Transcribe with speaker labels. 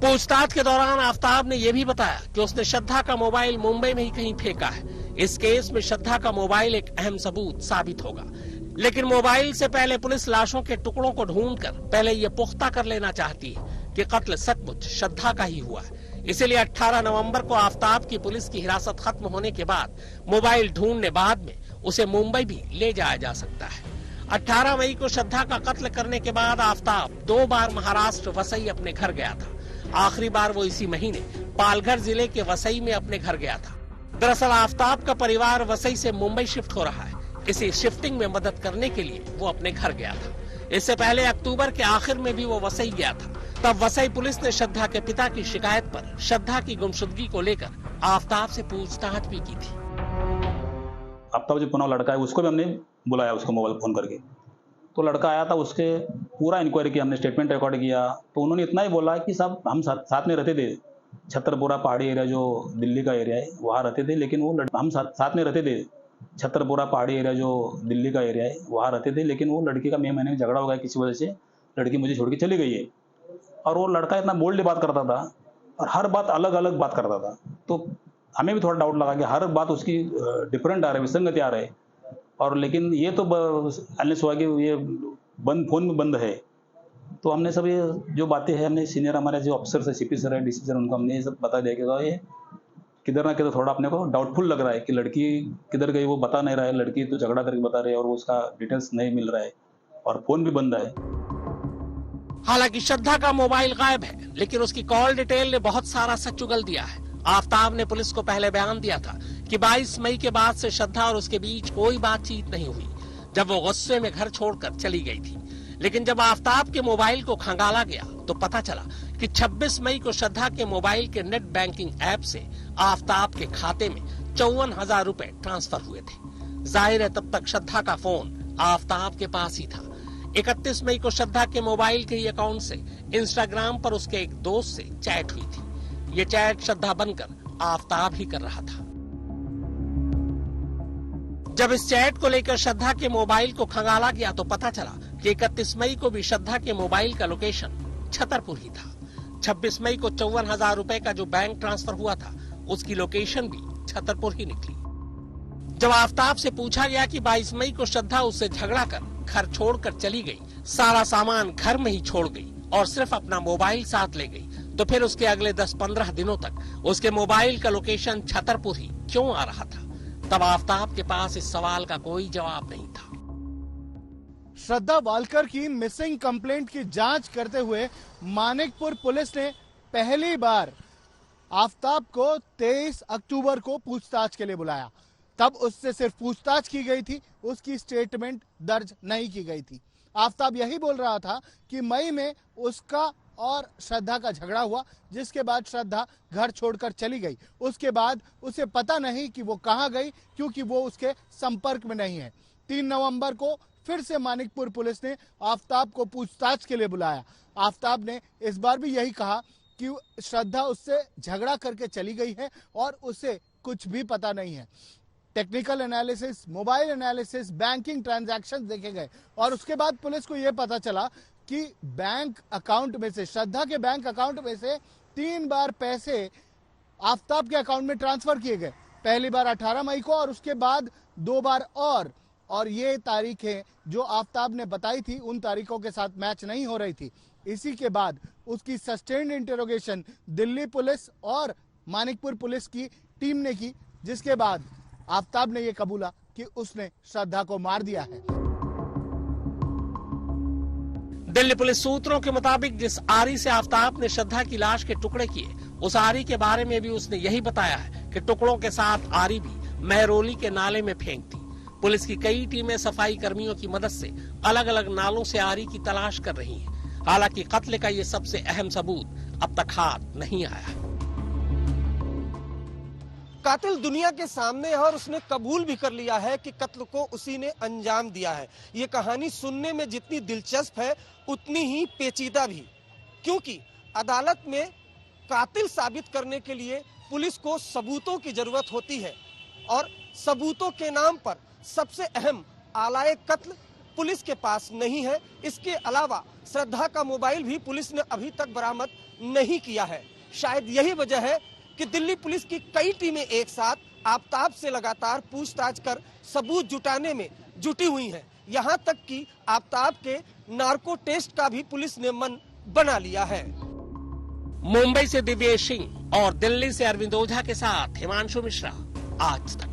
Speaker 1: पूछताछ के दौरान आफताब ने यह भी बताया कि उसने श्रद्धा का मोबाइल मुंबई में ही कहीं फेंका है। इस केस में श्रद्धा का मोबाइल एक अहम सबूत साबित होगा, लेकिन मोबाइल से पहले पुलिस लाशों के टुकड़ों को ढूंढकर पहले ये पुख्ता कर लेना चाहती है कि कत्ल सचमुच श्रद्धा का ही हुआ है। इसीलिए 18 नवंबर को आफताब की पुलिस की हिरासत खत्म होने के बाद मोबाइल ढूंढने बाद में उसे मुंबई भी ले जाया जा सकता है। 18 मई को श्रद्धा का कत्ल करने के बाद आफताब 2 बार महाराष्ट्र वसई अपने घर गया था। आखिरी बार वो इसी महीने पालघर जिले के वसई में अपने घर गया था। दरअसल आफताब का परिवार वसई से मुंबई शिफ्ट हो रहा है। इसी शिफ्टिंग में मदद करने के लिए वो अपने घर गया था। इससे पहले अक्टूबर के आखिर में भी वो वसई गया था। तब वसई पुलिस ने श्रद्धा के पिता की शिकायत पर श्रद्धा की गुमशुदगी को लेकर आफताब से पूछताछ भी की थी।
Speaker 2: आफताब जो पुनः लड़का है उसको भी हमने बुलाया, उसको मोबाइल फोन करके। तो लड़का आया था, उसके पूरा इंक्वायरी किया हमने, स्टेटमेंट रिकॉर्ड किया। तो उन्होंने इतना ही बोला कि साहब हम साथ में रहते थे, छतरपुरा पहाड़ी एरिया जो दिल्ली का एरिया है वहाँ रहते थे, लेकिन वो हम साथ में रहते थे, छतरपुरा पहाड़ी एरिया जो दिल्ली का एरिया है वहाँ रहते थे, लेकिन वो लड़की का महीने में झगड़ा हो गया किसी वजह से, लड़की मुझे छोड़ के चली गई है। और वो लड़का इतना बोल्डली बात करता था और हर बात अलग अलग बात करता था। तो हमें भी थोड़ा डाउट लगा कि हर बात उसकी डिफरेंट आ रही है, विसंगति आ रही है। और लेकिन ये तो अनलेस हुआ कि ये फोन में बंद है। तो हमने सब ये जो बातें हैं हमने सीनियर हमारे जो अफसर है, सीपी सर है, डीसी सर, उनको हमने ये सब बता दिया कि ये किधर ना किधर थोड़ा अपने को डाउटफुल लग रहा है कि लड़की किधर गई वो बता नहीं रहा है। लड़की तो झगड़ा करके बता रही है और वो उसका डिटेल्स नहीं मिल रहा है और फोन भी बंद है।
Speaker 1: हालांकि श्रद्धा का मोबाइल गायब है, लेकिन उसकी कॉल डिटेल ने बहुत सारा सच उगल दिया है। आफताब ने पुलिस को पहले बयान दिया था कि 22 मई के बाद से श्रद्धा और उसके बीच कोई बातचीत नहीं हुई, जब वो गुस्से में घर छोड़कर चली गई थी। लेकिन जब आफताब के मोबाइल को खंगाला गया तो पता चला कि 26 मई को श्रद्धा के मोबाइल के नेट बैंकिंग ऐप से आफताब के खाते में 54,000 रुपए ट्रांसफर हुए थे। जाहिर है तब तक श्रद्धा का फोन आफताब के पास ही था। 31 मई को श्रद्धा के मोबाइल के ही अकाउंट से इंस्टाग्राम पर उसके एक दोस्त से चैट हुई थी। ये चैट श्रद्धा बनकर आफताब ही कर रहा था। जब इस चैट को लेकर श्रद्धा के मोबाइल को खंगाला गया तो पता चला कि 31 मई को भी श्रद्धा के मोबाइल का लोकेशन छतरपुर ही था। 26 मई को 54,000 रुपए का जो बैंक ट्रांसफर हुआ था उसकी लोकेशन भी छतरपुर ही निकली। जब आफताब से पूछा गया कि 22 मई को श्रद्धा उससे झगड़ा कर घर छोड़कर चली गई, सारा सामान घर में ही छोड़ गई और सिर्फ अपना मोबाइल साथ ले गई, तो फिर उसके अगले 10-15 दिनों तक उसके मोबाइल का लोकेशन छतरपुर ही क्यों आ रहा था? तब आफताब के पास इस सवाल का कोई जवाब नहीं था।
Speaker 3: श्रद्धा वालकर की मिसिंग कंप्लेंट की जांच करते हुए मानिकपुर पुलिस ने पहली बार आफताब को 23 अक्टूबर को पूछताछ के लिए बुलाया। तब उससे सिर्फ पूछताछ की गई थी, उसकी स्टेटमेंट दर्ज नहीं की गई थी। आफताब यही बोल रहा था कि मई में उसका और श्रद्धा का झगड़ा हुआ, जिसके बाद श्रद्धा घर छोड़कर चली गई। उसके बाद उसे पता नहीं कि वो कहां गई, क्योंकि वो उसके संपर्क में नहीं है। 3 नवंबर को फिर से मानिकपुर पुलिस ने आफताब को पूछताछ के लिए बुलाया। आफताब ने इस बार भी यही कहा कि श्रद्धा उससे झगड़ा करके चली गई है और उसे कुछ भी पता नहीं है। Technical analysis, mobile analysis, banking transactions देखे गए और उसके बाद पुलिस को यह पता चला कि बैंक अकाउंट में से, श्रद्धा के बैंक अकाउंट में से 3 बार पैसे आफताब के अकाउंट में ट्रांसफर किए गए। पहली बार 18 मई को और उसके बाद 2 बार और ये तारीखें जो आफताब ने बताई थी उन तारीखों के साथ मैच नहीं हो रही थी। इसी के बाद उसकी सस्टेन्ड इंटरोगेशन दिल्ली पुलिस और मानिकपुर पुलिस की टीम ने की, जिसके बाद आफताब ने यह कबूला कि उसने श्रद्धा को मार दिया है।
Speaker 1: दिल्ली पुलिस सूत्रों के मुताबिक जिस आरी से आफताब ने श्रद्धा की लाश के टुकड़े किए, उस आरी के बारे में भी उसने यही बताया है कि टुकड़ों के साथ आरी भी महरौली के नाले में फेंक दी। पुलिस की कई टीमें सफाई कर्मियों की मदद से अलग अलग नालों से आरी की तलाश कर रही हैं। हालांकि कत्ल का ये सबसे अहम सबूत अब तक हाथ नहीं आया।
Speaker 4: कातिल दुनिया के सामने है और उसने कबूल भी कर लिया है कि कत्ल को उसी ने अंजाम दिया है। ये कहानी सुनने में जितनी दिलचस्प है उतनी ही पेचीदा भी, क्योंकि अदालत में कातिल साबित करने के लिए पुलिस को सबूतों की जरूरत होती है और सबूतों के नाम पर सबसे अहम आलाए कत्ल पुलिस के पास नहीं है। इसके अलावा श्रद्धा का मोबाइल भी पुलिस ने अभी तक बरामद नहीं किया है। शायद यही वजह है कि दिल्ली पुलिस की कई टीमें एक साथ आफताब से लगातार पूछताछ कर सबूत जुटाने में जुटी हुई हैं। यहाँ तक कि आफताब के नार्को टेस्ट का भी पुलिस ने मन बना लिया है।
Speaker 1: मुंबई से दिव्येश सिंह और दिल्ली से अरविंद ओझा के साथ हिमांशु मिश्रा, आज तक।